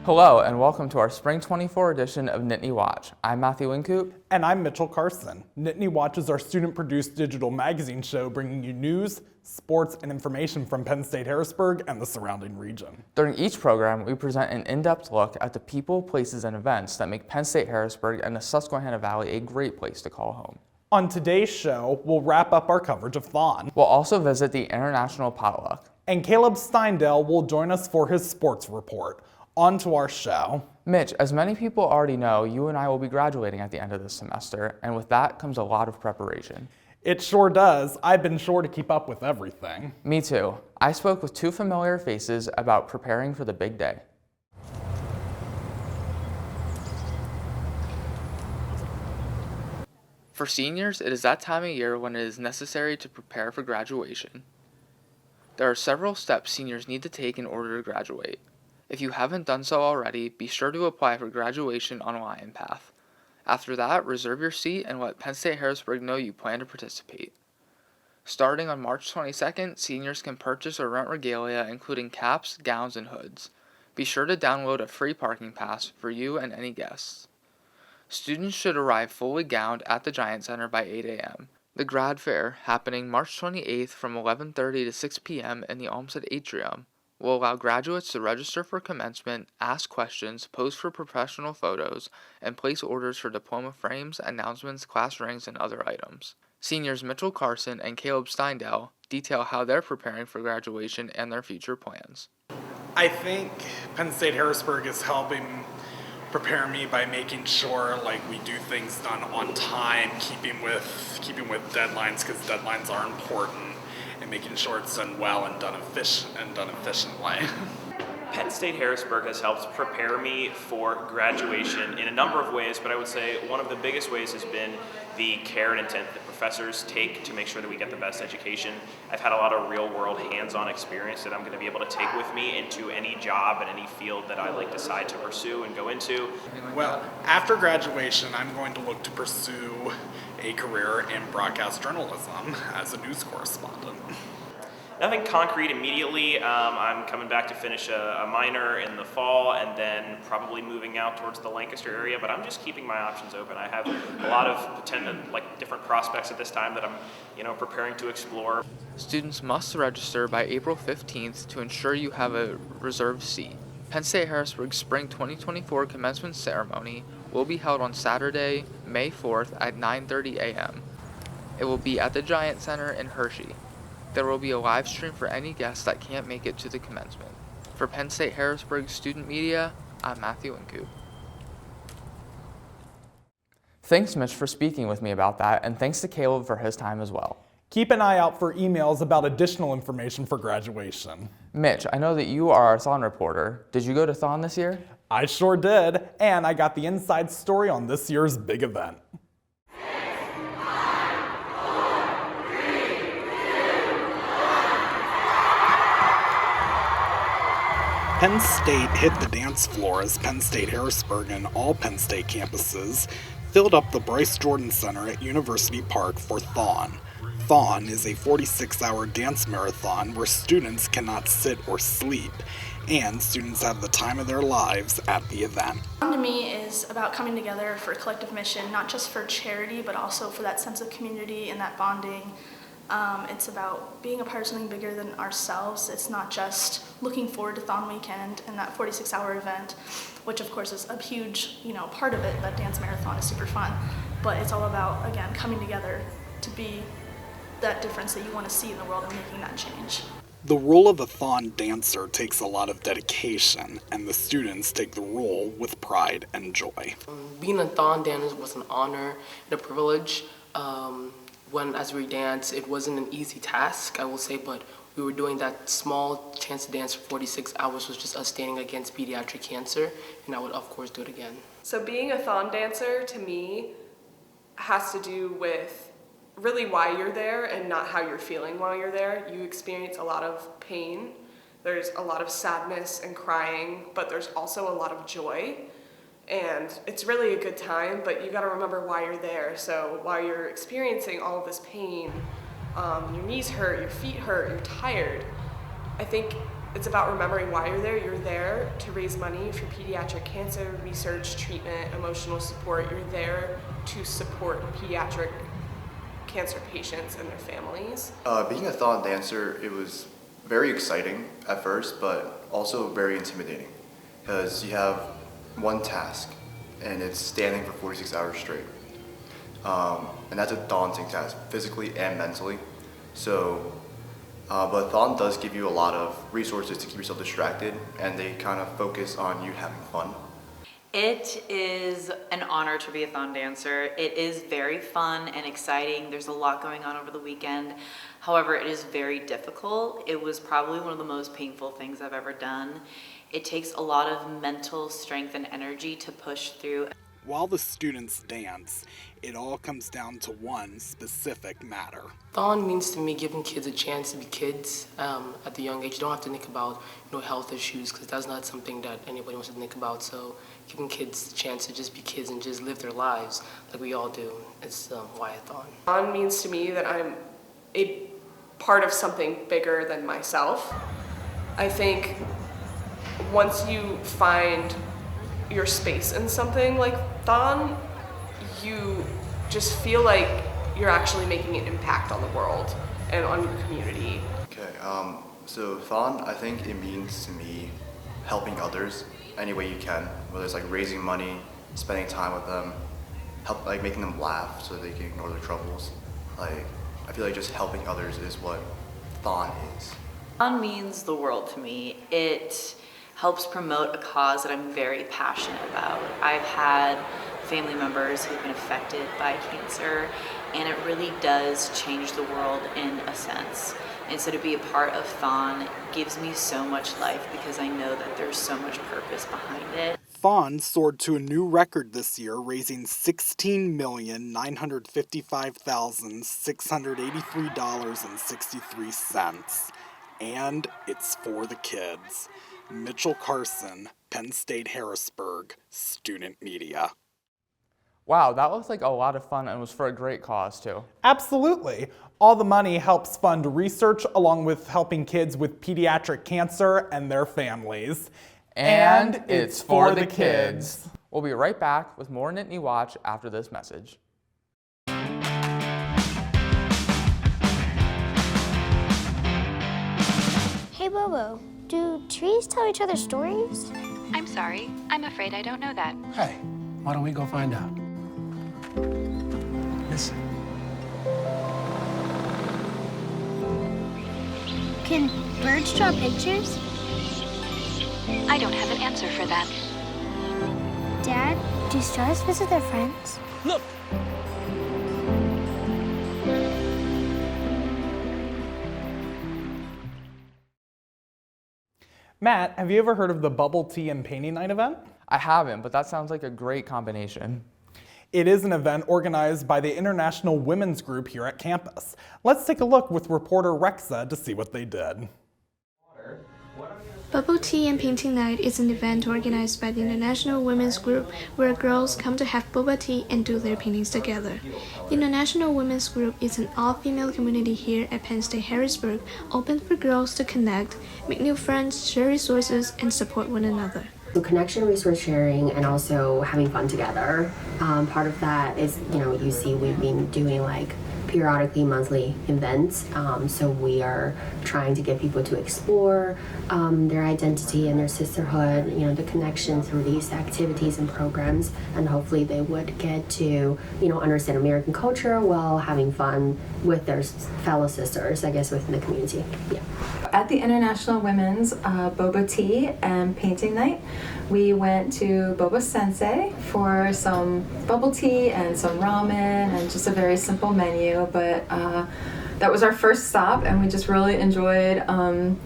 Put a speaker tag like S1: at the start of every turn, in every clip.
S1: Hello and welcome to our Spring 24 edition of Nittany Watch. I'm Matthew Wincoop.
S2: And I'm Mitchell Carson. Nittany Watch is our student-produced digital magazine show bringing you news, sports, and information from Penn State Harrisburg and the surrounding region.
S1: During each program, we present an in-depth look at the people, places, and events that make Penn State Harrisburg and the Susquehanna Valley a great place to call home.
S2: On today's show, we'll wrap up our coverage of Thon.
S1: We'll also visit the International Potluck.
S2: And Caleb Steindale will join us for his sports report. On to our show.
S1: Mitch, as many people already know, you and I will be graduating at the end of this semester, and with that comes a lot of preparation.
S2: It sure does. I've been sure to keep up with everything.
S1: Me too. I spoke with two familiar faces about preparing for the big day. For seniors, it is that time of year when it is necessary to prepare for graduation. There are several steps seniors need to take in order to graduate. If you haven't done so already, be sure to apply for graduation on Lion Path. After that, reserve your seat and let Penn State Harrisburg know you plan to participate. Starting on March 22nd, seniors can purchase or rent regalia including caps, gowns, and hoods. Be sure to download a free parking pass for you and any guests. Students should arrive fully gowned at the Giant Center by 8 a.m. The grad fair, happening March 28th from 11:30 to 6 p.m. in the Olmsted Atrium, will allow graduates to register for commencement, ask questions, pose for professional photos, and place orders for diploma frames, announcements, class rings, and other items. Seniors Mitchell Carson and Caleb Steindale detail how they're preparing for graduation and their future plans.
S2: I think Penn State Harrisburg is helping prepare me by making sure we do things done on time, keeping with deadlines, because deadlines are important, and making sure it's done well and done efficiently.
S3: Penn State Harrisburg has helped prepare me for graduation in a number of ways, but I would say one of the biggest ways has been the care and intent that professors take to make sure that we get the best education. I've had a lot of real-world hands-on experience that I'm going to be able to take with me into any job and any field that I decide to pursue and go into.
S2: Well, after graduation, I'm going to look to pursue a career in broadcast journalism as a news correspondent.
S3: Nothing concrete immediately. I'm coming back to finish a minor in the fall and then probably moving out towards the Lancaster area, but I'm just keeping my options open. I have a lot of different prospects at this time that I'm preparing to explore.
S1: Students must register by April 15th to ensure you have a reserved seat. Penn State Harrisburg's Spring 2024 commencement ceremony will be held on Saturday, May 4th at 9:30 a.m. It will be at the Giant Center in Hershey. There will be a live stream for any guests that can't make it to the commencement. For Penn State Harrisburg Student Media, I'm Matthew Wincoop. Thanks, Mitch, for speaking with me about that, and thanks to Caleb for his time as well.
S2: Keep an eye out for emails about additional information for graduation.
S1: Mitch, I know that you are our Thon reporter. Did you go to Thon this year?
S2: I sure did, and I got the inside story on this year's big event. Penn State hit the dance floor as Penn State Harrisburg and all Penn State campuses filled up the Bryce Jordan Center at University Park for Thon. Thon is a 46-hour dance marathon where students cannot sit or sleep, and students have the time of their lives at the event.
S4: Thon to me is about coming together for a collective mission, not just for charity, but also for that sense of community and that bonding. It's about being a part of something bigger than ourselves. It's not just looking forward to Thon Weekend and that 46-hour event, which of course is a huge, part of it. That dance marathon is super fun, but it's all about, again, coming together to be that difference that you want to see in the world and making that change.
S2: The role of a Thon dancer takes a lot of dedication, and the students take the role with pride and joy.
S5: Being a Thon dancer was an honor and a privilege. As we danced, it wasn't an easy task, I will say, but we were doing that small chance to dance for 46 hours was just us standing against pediatric cancer, and I would of course do it again.
S6: So being a Thon dancer to me has to do with really why you're there and not how you're feeling while you're there. You experience a lot of pain, there's a lot of sadness and crying, but there's also a lot of joy. And it's really a good time, but you gotta remember why you're there. So while you're experiencing all of this pain, your knees hurt, your feet hurt, you're tired, I think it's about remembering why you're there. You're there to raise money for pediatric cancer research, treatment, emotional support. You're there to support pediatric cancer patients and their families.
S7: Being a thon dancer, it was very exciting at first, but also very intimidating because you have one task and it's standing for 46 hours straight. And that's a daunting task, physically and mentally. So, but thon does give you a lot of resources to keep yourself distracted, and they kind of focus on you having fun.
S8: It is an honor to be a thon dancer. It is very fun and exciting. There's a lot going on over the weekend. However, it is very difficult. It was probably one of the most painful things I've ever done. It takes a lot of mental strength and energy to push through.
S2: While the students dance, it all comes down to one specific matter.
S5: Thon means to me giving kids a chance to be kids at the young age. You don't have to think about health issues, because that's not something that anybody wants to think about. So giving kids a chance to just be kids and just live their lives like we all do is why I thon.
S6: Thon means to me that I'm a part of something bigger than myself. I think once you find your space in something like thon, you just feel like you're actually making an impact on the world and on your community.
S7: Okay, so thon, I think it means to me helping others any way you can, whether it's like raising money, spending time with them, making them laugh so they can ignore their troubles. I feel like just helping others is what thon is.
S8: Thon means the world to me. It helps promote a cause that I'm very passionate about. I've had family members who've been affected by cancer, and it really does change the world in a sense. And so to be a part of thon gives me so much life because I know that there's so much purpose behind it.
S2: Thon soared to a new record this year, raising $16,955,683.63. And it's for the kids. Mitchell Carson, Penn State Harrisburg, Student Media.
S1: Wow, that looks like a lot of fun and was for a great cause too.
S9: Absolutely. All the money helps fund research along with helping kids with pediatric cancer and their families.
S1: And it's for the kids. We'll be right back with more Nittany Watch after this message.
S10: Hey Bobo, do trees tell each other stories?
S11: I'm sorry, I'm afraid I don't know that.
S12: Hey, why don't we go find out? Listen.
S10: Can birds draw pictures?
S11: I don't have an answer for that.
S10: Dad, do stars visit their friends?
S12: Look!
S9: Matt, have you ever heard of the Bubble Tea and Painting Night event?
S1: I haven't, but that sounds like a great combination.
S9: It is an event organized by the International Women's Group here at campus. Let's take a look with reporter Rexa to see what they did.
S13: Bubble Tea and Painting Night is an event organized by the International Women's Group where girls come to have boba tea and do their paintings together. The International Women's Group is an all-female community here at Penn State Harrisburg, open for girls to connect, make new friends, share resources, and support one another.
S14: So connection, resource sharing, and also having fun together. Part of that is, you see we've been doing periodically monthly events. So we are trying to get people to explore their identity and their sisterhood, the connection through these activities and programs, and hopefully they would get to, understand American culture while having fun with their fellow sisters, I guess, within the community. Yeah.
S15: At the International Women's Boba Tea and Painting Night, we went to Boba Sensei for some bubble tea and some ramen and just a very simple menu, but that was our first stop, and we just really enjoyed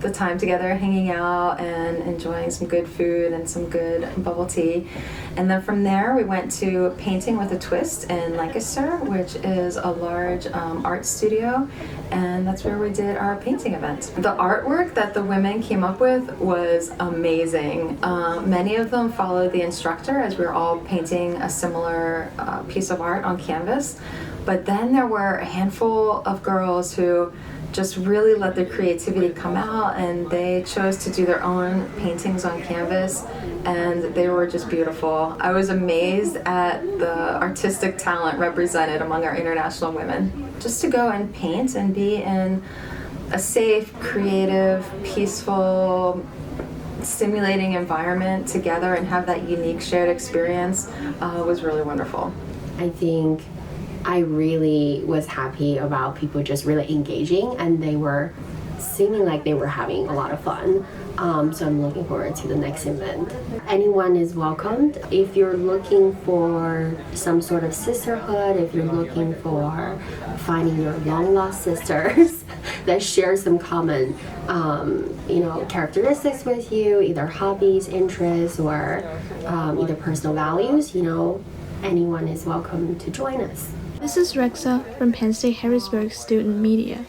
S15: the time together, hanging out and enjoying some good food and some good bubble tea. And then from there, we went to Painting with a Twist in Lancaster, which is a large art studio, and that's where we did our painting event. The artwork that the women came up with was amazing. Many of them followed the instructor as we were all painting a similar piece of art on canvas. But then there were a handful of girls who just really let their creativity come out, and they chose to do their own paintings on canvas, and they were just beautiful. I was amazed at the artistic talent represented among our international women. Just to go and paint and be in a safe, creative, peaceful, stimulating environment together and have that unique shared experience was really wonderful.
S14: I think I really was happy about people just really engaging, and they were seeming like they were having a lot of fun. So I'm looking forward to the next event. Anyone is welcomed. If you're looking for some sort of sisterhood, if you're looking for finding your long lost sisters that share some common characteristics with you, either hobbies, interests, or either personal values, anyone is welcome to join us.
S13: This is Rexa from Penn State Harrisburg Student Media.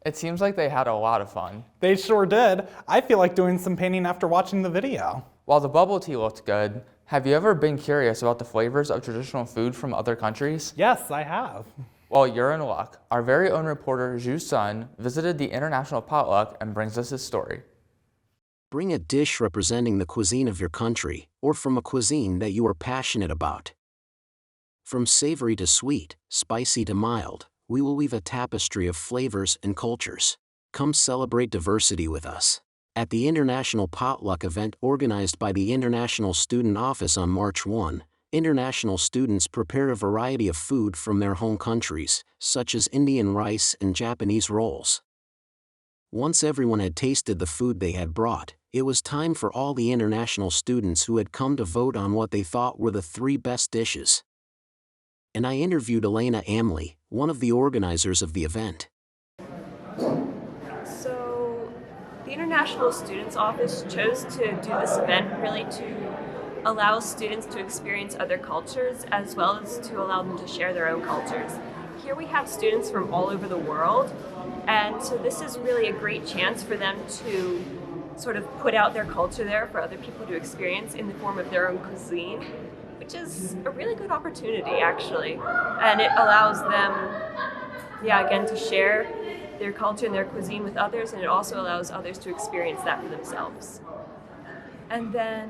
S1: It seems like they had a lot of fun.
S9: They sure did. I feel like doing some painting after watching the video.
S1: While the bubble tea looked good, have you ever been curious about the flavors of traditional food from other countries?
S9: Yes, I have.
S1: Well, you're in luck. Our very own reporter, Zhu Sun, visited the International Potluck and brings us his story.
S16: Bring a dish representing the cuisine of your country, or from a cuisine that you are passionate about. From savory to sweet, spicy to mild, we will weave a tapestry of flavors and cultures. Come celebrate diversity with us. At the International Potluck event organized by the International Student Office on March 1, international students prepare a variety of food from their home countries, such as Indian rice and Japanese rolls. Once everyone had tasted the food they had brought, it was time for all the international students who had come to vote on what they thought were the 3 best dishes. And I interviewed Elena Amley, one of the organizers of the event.
S17: So, the International Students Office chose to do this event really to allow students to experience other cultures as well as to allow them to share their own cultures. Here we have students from all over the world, and so this is really a great chance for them to sort of put out their culture there for other people to experience in the form of their own cuisine, which is a really good opportunity actually. And it allows them, again, to share their culture and their cuisine with others, and it also allows others to experience that for themselves. And then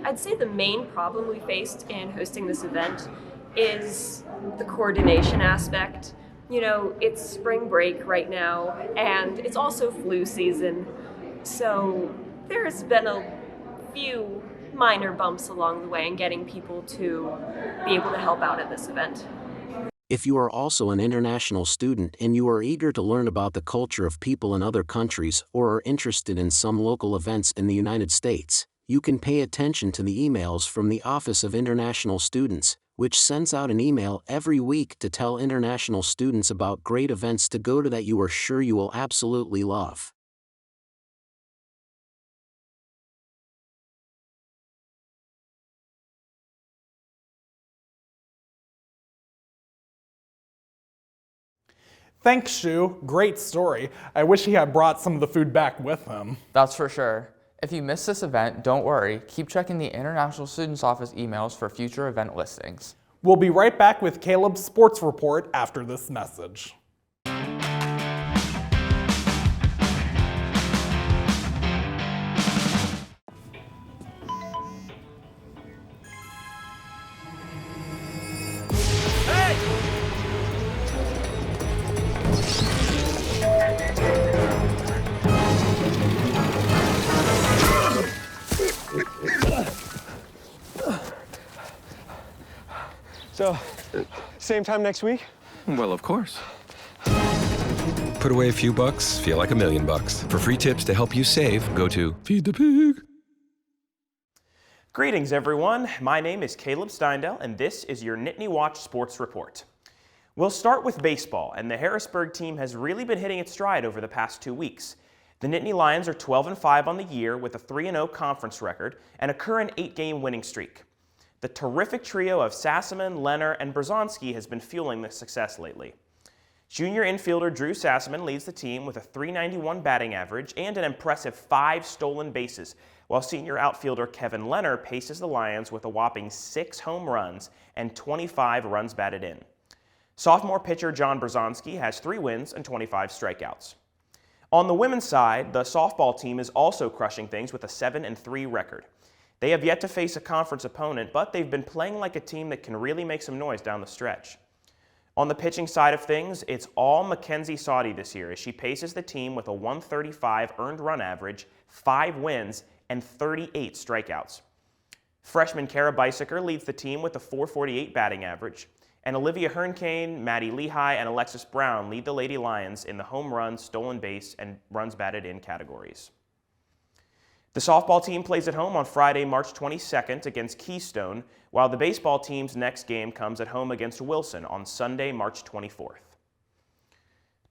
S17: I'd say the main problem we faced in hosting this event is the coordination aspect. It's spring break right now, and it's also flu season. So there's been a few minor bumps along the way in getting people to be able to help out at this event.
S16: If you are also an international student and you are eager to learn about the culture of people in other countries or are interested in some local events in the United States, you can pay attention to the emails from the Office of International Students, which sends out an email every week to tell international students about great events to go to that you are sure you will absolutely love.
S9: Thanks, Shu. Great story. I wish he had brought some of the food back with him.
S1: That's for sure. If you missed this event, don't worry. Keep checking the International Students Office emails for future event listings.
S9: We'll be right back with Caleb's sports report after this message.
S18: So, same time next week?
S19: Well, of course. Put away a few bucks, feel like $1 million. For free tips to help you save, go to Feed the Pig.
S3: Greetings, everyone. My name is Caleb Steindel, and this is your Nittany Watch Sports Report. We'll start with baseball, and the Harrisburg team has really been hitting its stride over the past 2 weeks. The Nittany Lions are 12-5 on the year with a 3-0 conference record and a current 8-game winning streak. The terrific trio of Sassaman, Leonard, and Brzezowski has been fueling this success lately. Junior infielder Drew Sassaman leads the team with a .391 batting average and an impressive 5 stolen bases, while senior outfielder Kevin Leonard paces the Lions with a whopping 6 home runs and 25 runs batted in. Sophomore pitcher John Brzezowski has 3 wins and 25 strikeouts. On the women's side, the softball team is also crushing things with a 7-3 record. They have yet to face a conference opponent, but they've been playing like a team that can really make some noise down the stretch. On the pitching side of things, it's all Mackenzie Sauty this year as she paces the team with a 135 earned run average, 5 wins, and 38 strikeouts. Freshman Kara Bicyker leads the team with a 448 batting average, and Olivia Hernkane, Maddie Lehigh, and Alexis Brown lead the Lady Lions in the home run, stolen base, and runs batted in categories. The softball team plays at home on Friday, March 22nd against Keystone, while the baseball team's next game comes at home against Wilson on Sunday, March 24th.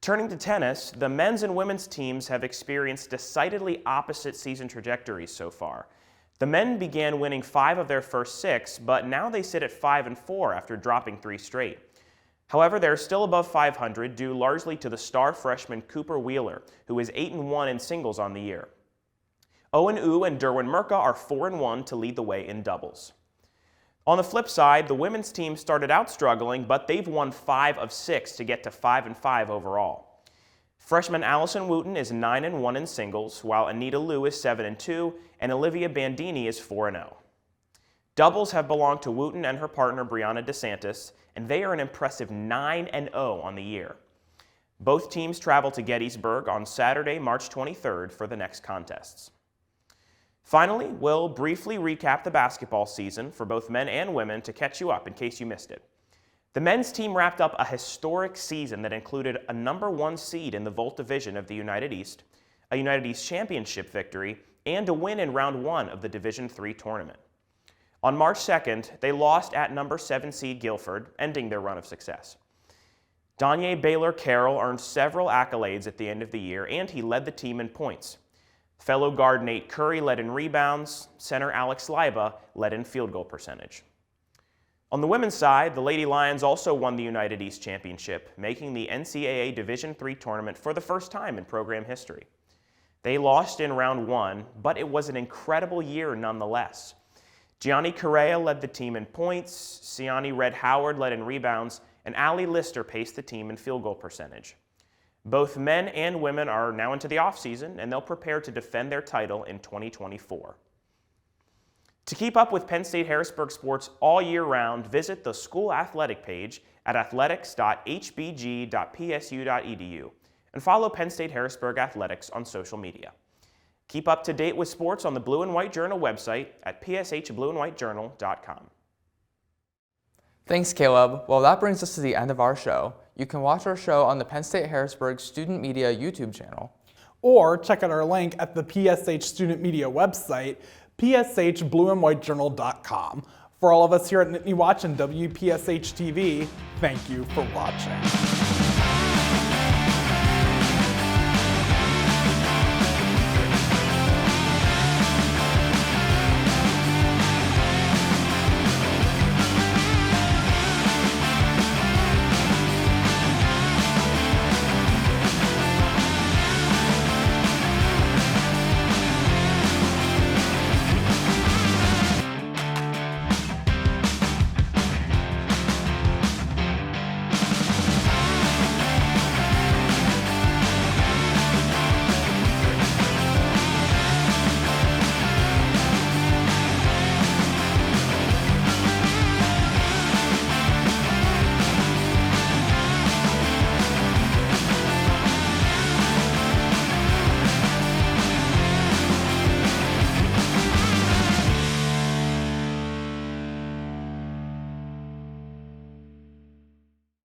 S3: Turning to tennis, the men's and women's teams have experienced decidedly opposite season trajectories so far. The men began winning 5 of their first 6, but now they sit at 5-4 after dropping 3 straight. However, they're still above 500 due largely to the star freshman Cooper Wheeler, who is 8-1 in singles on the year. Owen Wu and Derwin Merca are 4-1 to lead the way in doubles. On the flip side, the women's team started out struggling, but they've won 5 of 6 to get to 5-5 overall. Freshman Allison Wooten is 9-1 in singles, while Anita Liu is 7-2, and Olivia Bandini is 4-0. Doubles have belonged to Wooten and her partner Brianna DeSantis, and they are an impressive 9-0 on the year. Both teams travel to Gettysburg on Saturday, March 23rd for the next contests. Finally, we'll briefly recap the basketball season for both men and women to catch you up in case you missed it. The men's team wrapped up a historic season that included a #1 seed in the Volt Division of the United East, a United East Championship victory, and a win in Round 1 of the Division III tournament. On March 2nd, they lost at #7 seed Guilford, ending their run of success. Danye Baylor-Carroll earned several accolades at the end of the year, and he led the team in points. Fellow guard Nate Curry led in rebounds, center Alex Leiba led in field goal percentage. On the women's side, the Lady Lions also won the United East Championship, making the NCAA Division III tournament for the first time in program history. They lost in Round 1, but it was an incredible year nonetheless. Gianni Correa led the team in points, Siani Red Howard led in rebounds, and Allie Lister paced the team in field goal percentage. Both men and women are now into the offseason, and they'll prepare to defend their title in 2024. To keep up with Penn State Harrisburg sports all year round, visit the school athletic page at athletics.hbg.psu.edu and follow Penn State Harrisburg Athletics on social media. Keep up to date with sports on the Blue and White Journal website at pshblueandwhitejournal.com.
S1: Thanks, Caleb. Well, that brings us to the end of our show. You can watch our show on the Penn State Harrisburg Student Media YouTube channel.
S9: Or check out our link at the PSH Student Media website, pshblueandwhitejournal.com. For all of us here at Nittany Watch and WPSH TV, thank you for watching.